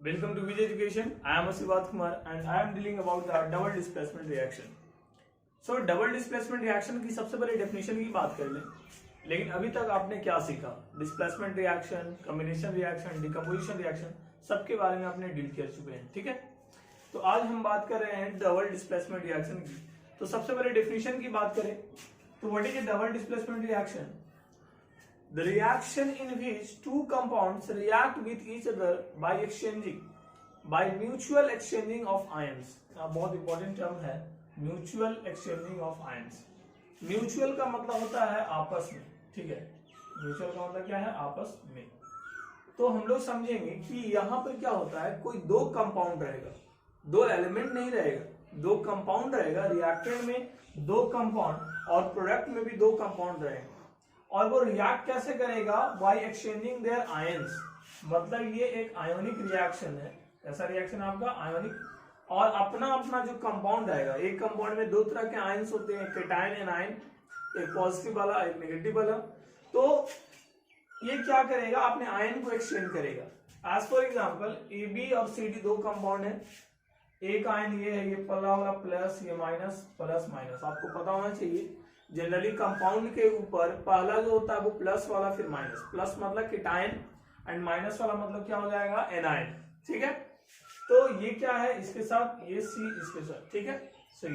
Welcome to Vijay Education. I am Asivat Kumar and I am dealing about the double displacement reaction. So double displacement reaction की सबसे पहले definition की बात कर लें. लेकिन अभी तक आपने क्या सीखा? Displacement reaction, combination reaction, decomposition reaction, सबके बारे में आपने डील कर चुके हैं. ठीक है. तो आज हम बात कर रहे हैं डबल डिस्प्लेसमेंट रिएक्शन की. तो सबसे पहले डेफिनेशन की बात करें तो what is A double displacement reaction? The reaction in which two compounds react with each other by mutual exchanging of ions. बहुत इंपॉर्टेंट टर्म है mutual exchanging of ions. Mutual का मतलब होता है आपस में. ठीक है. म्यूचुअल का मतलब क्या है? आपस में. तो हम लोग समझेंगे कि यहाँ पर क्या होता है, कोई दो कंपाउंड रहेगा, दो एलिमेंट नहीं रहेगा, दो कंपाउंड रहेगा. रिएक्टेंट में दो कंपाउंड और प्रोडक्ट में भी दो कंपाउंड रहेगा और वो रिएक्ट कैसे करेगा? By exchanging their ions. मतलब ये एक आयोनिक रिएक्शन है. ऐसा रिएक्शन आपका आयोनिक. और अपना अपना जो कंपाउंड आएगा, एक कंपाउंड में दो तरह के आयंस होते हैं, केटायन एनायन, एक पॉजिटिव वाला एक नेगेटिव वाला. तो ये क्या करेगा? अपने आयन को एक्सचेंज करेगा. As for example A B और सी डी दो कंपाउंड है. एक आयन ये है, ये पहला वाला प्लस, ये माइनस, प्लस माइनस. आपको पता होना चाहिए जनरली कंपाउंड के ऊपर पहला जो होता है वो प्लस वाला, फिर माइनस. प्लस मतलब केटायन एंड माइनस वाला मतलब क्या हो जाएगा? एनायन. ठीक है. तो ये क्या है इसके साथ? ये सी इसके साथ. ठीक है. सही.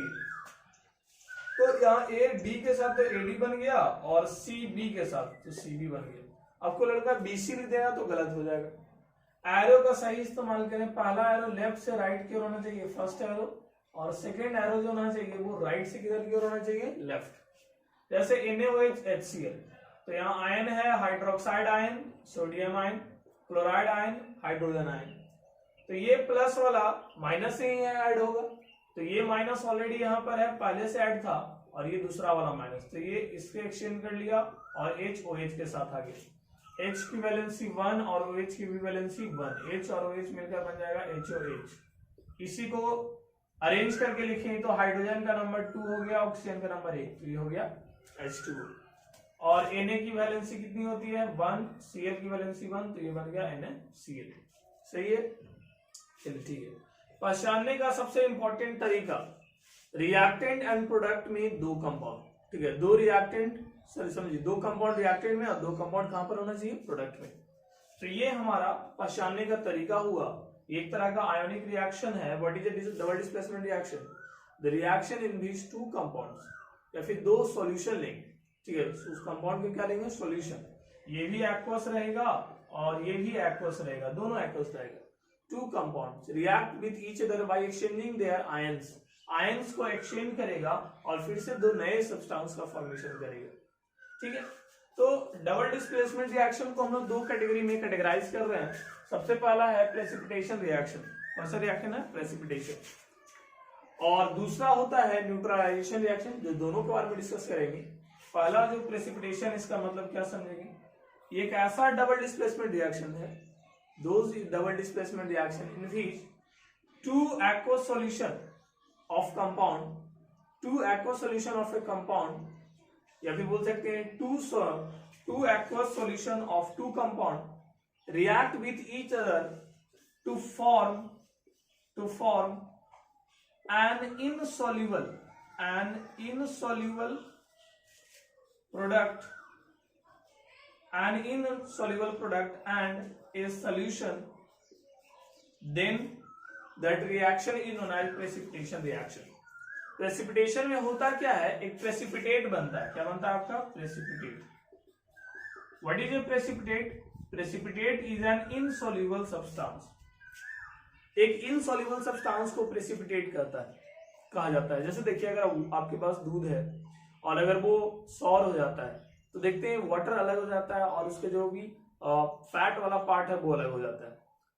तो यहाँ ए डी के साथ तो ए डी बन गया और सी बी के साथ तो सी बी बन गया. आपको लड़का बी सी लिख देगा तो गलत हो जाएगा. एरो का सही इस्तेमाल करें. पहला एरो लेफ्ट से राइट की ओर होना चाहिए, फर्स्ट एरो. और सेकेंड एरो जो होना चाहिए वो राइट से किधर की ओर होना चाहिए? लेफ्ट. जैसे NaOH HCl, तो यहाँ आयन है hydroxide ion, sodium ion, chloride ion, hydrogen ion. तो ये प्लस वाला माइनस से ही ऐड होगा. तो ये माइनस ऑलरेडी यहाँ पर है, पहले से ऐड था, और ये दूसरा वाला माइनस. तो ये इसके एक्सचेंज कर लिया और HOH के साथ आ गया. H की वैलेंसी 1 और OH की भी वैलेंसी 1. H और OH मिलकर बन जाएगा HOH. इसी को अरेंज करके लिखें तो हाइड्रोजन का नंबर 2 हो गया, ऑक्सीजन का नंबर 1. तो ये हो गया H2O. और Na की वैलेंसी कितनी होती है? 1. Cl की वैलेंसी 1, तो ये बन गया NaCl. सही है. चलिए ठीक है. पहचानने का सबसे इंपॉर्टेंट तरीका, रिएक्टेंट एंड प्रोडक्ट में दो कंपाउंड. ठीक है. दो रिएक्टेंट, सॉरी समझिए, दो कंपाउंड रिएक्टेंट में और दो कंपाउंड कहां पर होना चाहिए? प्रोडक्ट में. तो ये हमारा पहचानने का तरीका हुआ. एक तरह का आयोनिक रिएक्शन है. What is a double displacement reaction? The reaction in which two compounds, या फिर दो सॉल्यूशन लेंगे. ठीक है. उस कंपाउंड के क्या लेंगे? सॉल्यूशन. ये भी एक्वस रहेगा और ये भी एक्वस रहेगा, दोनों एक्वस रहेगा. Two compounds react with each other by exchanging their ions. Ions को एक्सचेंज करेगा और फिर से दो नए सब्सटेंस का फॉर्मेशन करेगा. ठीक है. तो डबल डिस्प्लेसमेंट रिएक्शन को हम लोग दो कैटेगरी में कैटेगराइज कर रहे हैं. सबसे पहला है प्रेसिपिटेशन रिएक्शन. कौन सा रिएक्शन है? प्रेसिपिटेशन. और दूसरा होता है न्यूट्रलाइजेशन रिएक्शन, जो दोनों के बारे में डिस्कस करेंगे. पहला जो प्रेसिपिटेशन, इसका मतलब क्या समझेंगे? ये एक ऐसा डबल डिस्प्लेसमेंट रिएक्शन है, those double displacement reaction in which two aqueous solution of compound, two aqueous solution of a compound, या फिर बोल सकते हैं two aqueous solution of two compound react with each other to form an insoluble product and a solution, then that reaction is known as precipitation reaction. Precipitation में होता क्या है? एक प्रेसिपिटेट बनता है. क्या बनता है आपका? Precipitate. What is a precipitate? Precipitate is an insoluble substance. एक इनसॉल्युबल सब्सटेंस को प्रेसिपिटेट करता है, कहा जाता है. जैसे देखिए, अगर आपके पास दूध है और अगर वो सॉर हो जाता है तो देखते हैं वाटर अलग हो जाता है और उसके जो भी फैट वाला पार्ट है वो अलग हो जाता है.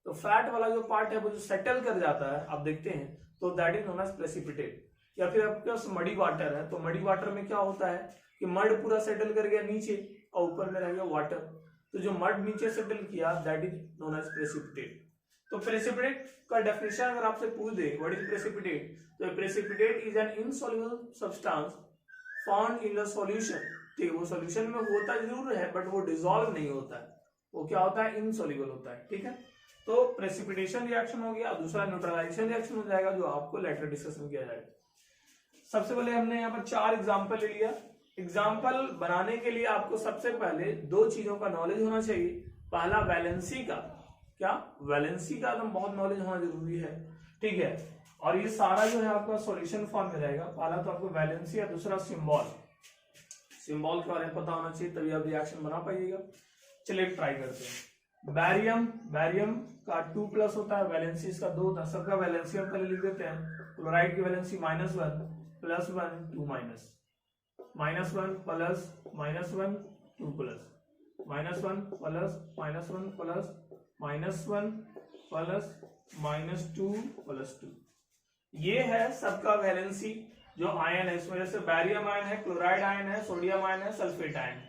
तो फैट वाला जो पार्ट है वो जो सेटल कर जाता है, आप देखते हैं, तो that is known as precipitate. या फिर आपके पास मडी वाटर है, तो मडी वाटर में क्या होता है कि मड पूरा सेटल कर गया नीचे और ऊपर में रह गया वाटर. तो जो मड नीचे सेटल किया that is known as precipitate. तो प्रेसिपिटेट का डेफिनेशन अगर आपसे पूछ दे व्हाट इज प्रेसिपिटेट, तो precipitate is an insoluble substance found in the solution. ठीक है. वो सॉल्यूशन में होता जरूर है बट वो डिसॉल्व नहीं होता है. वो क्या होता है? इनसॉल्युबल होता है. ठीक है. तो प्रेसिपिटेशन रिएक्शन हो गया, दूसरा न्यूट्रलाइजेशन रिएक्शन हो जाएगा जो आपको लेटर डिस्कशन किया जाएगा। सबसे पहले हमने यहाँ पर 4 एग्जाम्पल ले लिया। एग्जाम्पल बनाने के लिए आपको सबसे पहले 2 चीजों का नॉलेज होना चाहिए। पहला वैलेंसी का, क्या वैलेंसी का एकदम बहुत नॉलेज होना जरूरी है, ठीक है। और ये सारा जो है आपका सॉल्यूशन फॉर्म में रहेगा। पहला तो आपको वैलेंसी और दूसरा सिंबल के बारे में पता होना चाहिए, तभी आप रिएक्शन बना पाइएगा। चलिए ट्राई करते हैं। बैरियम का 2+ होता है, वैलेंसी इसका 2 होता है। सबका वैलेंसी हम पहले लिख देते हैं। क्लोराइड की valency -1 +1 2 -1 plus -1 2 plus -1 plus -1 plus -1 plus -2 plus 2। ये है सबका वैलेंसी जो आयन है। इसमें जैसे बैरियम आयन है, क्लोराइड आयन है, सोडियम आयन है, sulphate ion,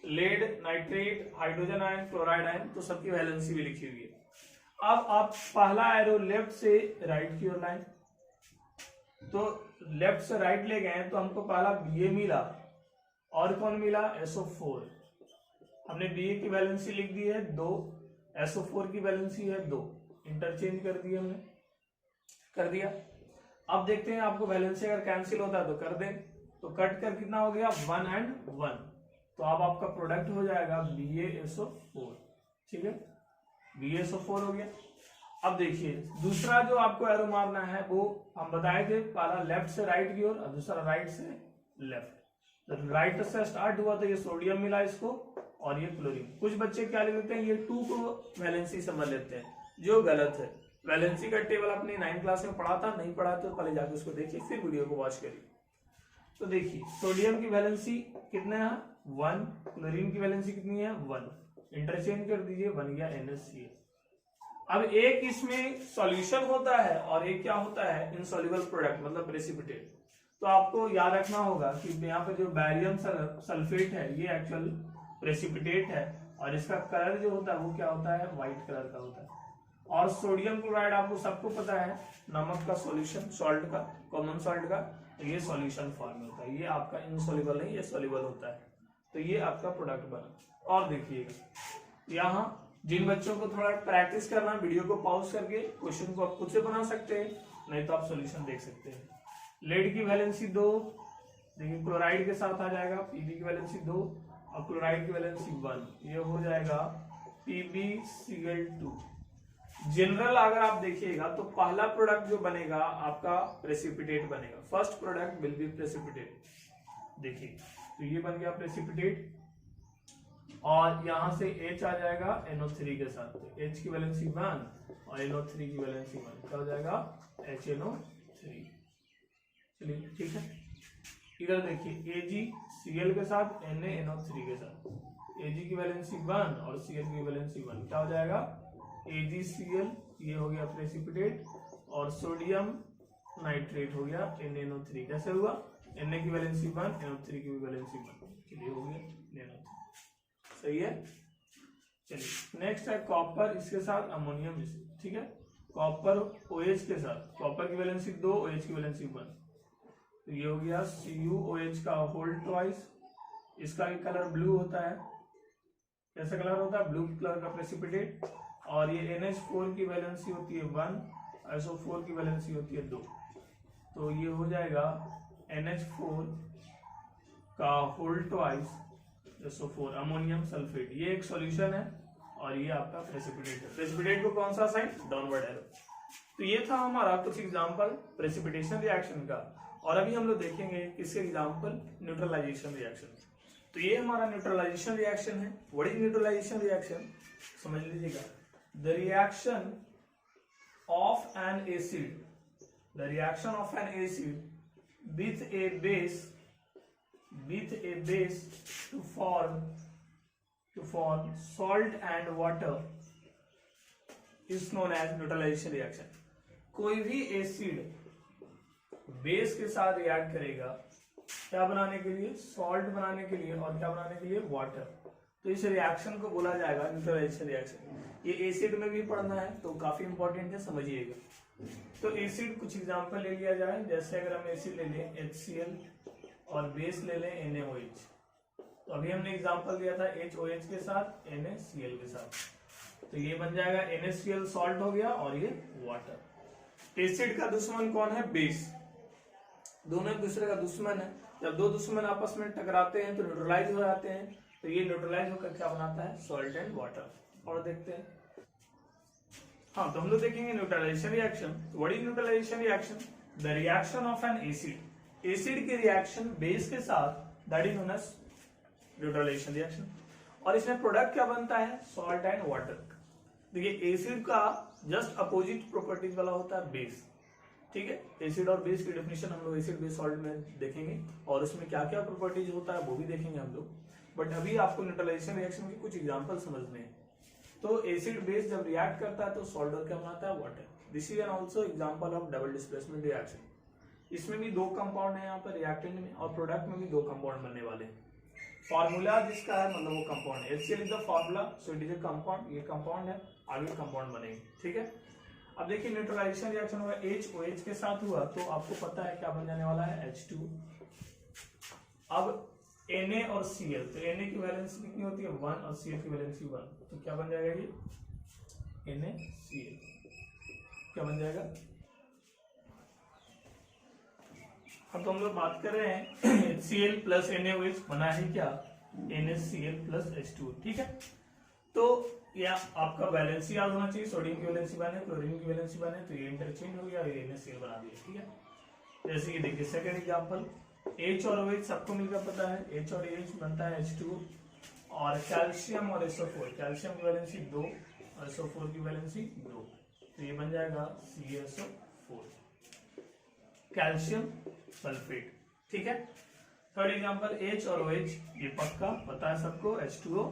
lead, nitrate, hydrogen ion, chloride ion, तो सबकी वैलेंसी भी लिखी हुई है। अब आप पहला एरो लेफ्ट से राइट की ओर लाएं, तो लेफ्ट से राइट ले गए तो हमको पहला Ba मिला और कौन मिला, SO4। हमने Ba की वैलेंसी लिख दी है 2, SO4 की वैलेंसी है 2, इंटरचेंज कर दिया हमने, कर दिया। अब देखते हैं आपको वैलेंसी अगर कैंसिल होता है तो कर दें, तो कट कर कितना हो गया 1 and 1, तो अब आपका प्रोडक्ट हो जाएगा BaSO4, ठीक है, BaSO4 हो गया। अब देखिए दूसरा जो आपको एरो मारना है वो हम बताए थे, पहला लेफ्ट से राइट की ओर और दूसरा राइट से लेफ्ट। तो राइट से स्टार्ट हुआ तो ये सोडियम मिला इसको और ये क्लोरीन। कुछ बच्चे क्या ले लेते हैं, ये 2 को वैलेंसी समझ लेते हैं, जो गलत है। वैलेंसी का टेबल अपने 9th क्लास में पढ़ा था, नहीं पढ़ा तो पहले जाके उसको देखिए, फिर वीडियो को वॉच करिए। तो देखिए सोडियम की वैलेंसी कितने है 1, क्लोरीन की वैलेंसी कितनी है 1, इंटरचेंज कर दीजिए, बन गया NaCl। अब एक इसमें सॉल्यूशन होता है और एक क्या होता है, इनसॉल्युबल प्रोडक्ट मतलब प्रेसिपिटेट। तो आपको याद रखना होगा कि यहाँ पे जो बैरियम सल्फेट है ये एक्चुअल प्रेसिपिटेट है और इसका कलर जो होता है वो क्या होता है, व्हाइट कलर का होता है। और सोडियम क्लोराइड आपको सबको पता है, नमक का सॉल्यूशन, सॉल्ट का, कॉमन सॉल्ट का, तो ये सॉल्यूशन फॉर्म में होता है। ये आपका इनसॉल्युबल नहीं, ये सॉल्युबल होता है, तो ये आपका प्रोडक्ट बना। और देखिएगा यहाँ जिन बच्चों को थोड़ा प्रैक्टिस करना है, वीडियो को पॉज करके क्वेश्चन को आप खुद से बना सकते हैं, नहीं तो आप सॉल्यूशन देख सकते हैं। लेड की वैलेंसी 2, देखिए क्लोराइड के साथ आ जाएगा, Pb की वैलेंसी 2 और क्लोराइड की वैलेंसी 1, ये हो जाएगा PbCl2। जनरल अगर आप देखिएगा तो पहला प्रोडक्ट जो बनेगा आपका प्रेसिपिटेट बनेगा, first product will be precipitate. देखिए तो ये बन गया प्रेसिपिटेट और यहां से H आ जाएगा NO3 के साथ, तो H की वैलेंसी 1 और NO3 की वैलेंसी 1, क्या हो जाएगा HNO3। चलिए ठीक है, इधर देखिए AgCl के साथ NaNO3 के साथ, Ag की वैलेंसी 1 और Cl की वैलेंसी 1, क्या हो जाएगा AgCl, ये हो गया प्रेसिपिटेट, और सोडियम नाइट्रेट हो गया NaNO3। कैसे हुआ, Na की वैलेंसी 1, NO3 की वैलेंसी 1, चलिए हो गया NaNO3, सही है। चलिए नेक्स्ट है कॉपर, इसके साथ अमोनियम, ठीक है, कॉपर OH के साथ, कॉपर की वैलेंसी 2, OH की वैलेंसी 1, तो ये हो गया CuOH का होल ट्वाइस। इसका भी कलर ब्लू होता है, कैसा कलर होता है, ब्लू कलर का प्रेसिपिटेट। और ये NH4 की वैलेंसी होती है 1, SO4 की वैलेंसी होती है 2, तो ये हो जाएगा NH4 का whole twice SO4, ammonium sulphate. ये एक सॉल्यूशन है और ये आपका प्रेसिपिटेट है। प्रेसिपिटेट को कौन सा साइन, डाउनवर्ड एरो। तो ये था हमारा कुछ एग्जांपल प्रेसिपिटेशन रिएक्शन का, और अभी हम लोग देखेंगे किसके एग्जांपल, न्यूट्रलाइजेशन रिएक्शन। तो ये हमारा न्यूट्रलाइजेशन रिएक्शन है। व्हाट इज न्यूट्रलाइजेशन रिएक्शन, समझ लीजिएगा, the reaction of an acid, the reaction of an acid with a base to form salt and water is known as neutralization reaction। कोई भी acid base के साथ react करेगा, क्या बनाने के लिए, सॉल्ट बनाने के लिए, और क्या बनाने के लिए, वाटर। तो इस रिएक्शन को बोला जाएगा न्यूट्रलाइजेशन रिएक्शन। ये एसिड में भी पढ़ना है तो काफी इंपॉर्टेंट है, समझिएगा। तो एसिड कुछ एग्जांपल ले लिया जाए, जैसे अगर हम एसिड ले लें HCl और बेस ले लें NaOH, तो अभी हमने एग्जांपल दिया था HOH के साथ NaCl के साथ। तो ये बन जाएगा NaCl सॉल्ट हो गया और ये वाटर। एसिड का दुश्मन कौन है? बेस। दोनों एक दूसरे का दुश्मन है। जब दो दुश्मन आपस में टकराते हैं तो न्यूट्रलाइज हो जाते हैं, तो ये न्यूट्रलाइज होकर क्या बनाता है? Salt and water. और देखते हैं, हाँ, तो हम लोग देखेंगे neutralisation reaction. What is neutralisation reaction? The reaction of an acid, acid की रिएक्शन बेस के साथ, that is known as neutralisation reaction. और इसमें प्रोडक्ट क्या बनता है? Salt and water. देखिए एसिड का जस्ट अपोजिट प्रॉपर्टीज वाला होता है बेस, ठीक है। एसिड और बेस की डेफिनेशन हम लोग एसिड बेस सॉल्ट में देखेंगे और उसमें क्या क्या प्रॉपर्टीज होता है वो भी देखेंगे हम लोग। बट अभी आपको न्यूट्रलाइजेशन रिएक्शन की कुछ एग्जांपल समझने हैं। तो एसिड बेस जब रिएक्ट करता है तो सॉल्ट और क्या बनाता है? Water. This is an also example of double displacement reaction. इसमें भी दो कंपाउंड है यहाँ पर रिएक्टेंट में, और प्रोडक्ट में भी दो कंपाउंड बनने वाले हैं। फॉर्मूला जिसका है मतलब वो कंपाउंड है। HCl is the formula, so it is a compound. ये कंपाउंड है, आगे कंपाउंड बनेंगे, ठीक है। अब देखिए न्यूट्रलाइजेशन रिएक्शन हुआ HOH के साथ हुआ, तो आपको पता है क्या बन जाने वाला है? H2। अब Na और Cl, तो Na की वैलेंसी कितनी होती है? 1 और Cl की वैलेंसी 1, तो क्या बन जाएगा ये? NaCl। क्या बन जाएगा? अब तो हम लोग बात कर रहे हैं HCl प्लस NaOH बना है क्या? NaCl प्लस H2, ठीक है। तो या आपका वैलेंसी याद होना चाहिए, सोडियम की वैलेंसी बने, क्लोरीन की वैलेंसी बने, तो ये इंटरचेंज हो गया, ये NaCl बना दिया, ठीक है। जैसे कि देखिए सेकंड एग्जांपल, H और OH सबको मिलकर पता है, H और H बनता है H2, और कैल्शियम और SO4, कैल्शियम की वैलेंसी 2 और SO4 की वैलेंसी 2, तो ये बन जाएगा CaSO4, कैल्शियम सल्फेट, ठीक है। थर्ड एग्जांपल H और OH, ये पक्का पता है सबको, H2O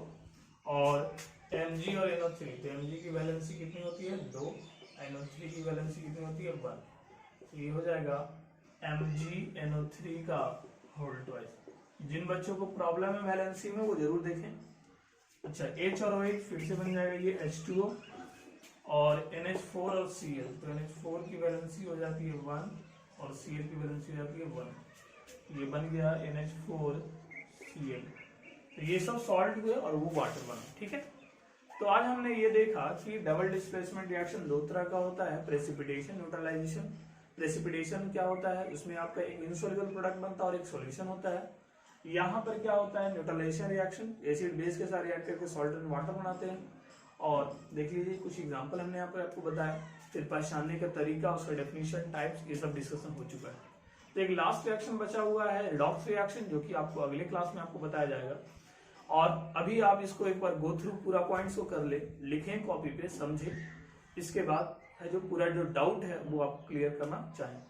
और Mg और NO3, तो Mg की वैलेंसी कितनी होती है? 2, NO3 की वैलेंसी कितनी होती है? 1, तो ये हो जाएगा MgNO3 का होल ट्वाइस। जिन बच्चों को प्रॉब्लम है वैलेंसी में वो जरूर देखें। अच्छा, H और OH फिर से बन जाएगा ये H2O और NH4 और Cl, तो NH4 की वैलेंसी हो जाती है 1 और Cl की वैलेंसी हो जाती है 1, ये बन गया NH4Cl। तो ये सब सॉल्ट हुए और वो वाटर बना, ठीक है। तो आज हमने ये देखा कि डबल डिस्प्लेसमेंट रिएक्शन दो तरह का होता है, प्रेसिपिटेशन, न्यूट्रलाइजेशन। प्रेसिपिटेशन क्या होता है? उसमें आपका एक इनसॉल्युबल प्रोडक्ट बनता है और एक सॉल्यूशन होता है। यहाँ पर क्या होता है? न्यूट्रलाइजेशन रिएक्शन, एसिड बेस के साथ रिएक्ट करके सॉल्ट एंड वाटर बनाते हैं। और देख लीजिए कुछ एग्जांपल हमने यहाँ पर आपको बताया, फिर पहचानने का तरीका, उसका डेफिनेशन, टाइप्स, ये सब डिस्कशन हो चुका है। तो एक लास्ट रिएक्शन बचा हुआ है रेडॉक्स रिएक्शन, जो कि आपको अगले क्लास में आपको बताया जाएगा। और अभी आप इसको एक बार गो थ्रू पूरा पॉइंट्स को कर ले, लिखें कॉपी पे, समझे। इसके बाद है जो पूरा जो डाउट है वो आप क्लियर करना चाहें।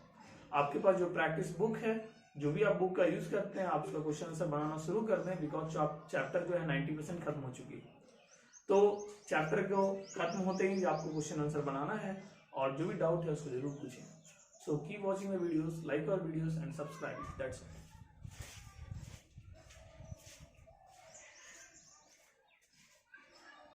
आपके पास जो प्रैक्टिस बुक है, जो भी आप बुक का यूज करते हैं, आप उसका क्वेश्चन आंसर बनाना शुरू कर दें, बिकॉज चैप्टर जो है 90% खत्म हो चुकी है। तो चैप्टर को खत्म होते ही आपको क्वेश्चन आंसर बनाना है और जो भी डाउट है उसको जरूर पूछें। So keep watching the videos, like our videos and subscribe, that's it.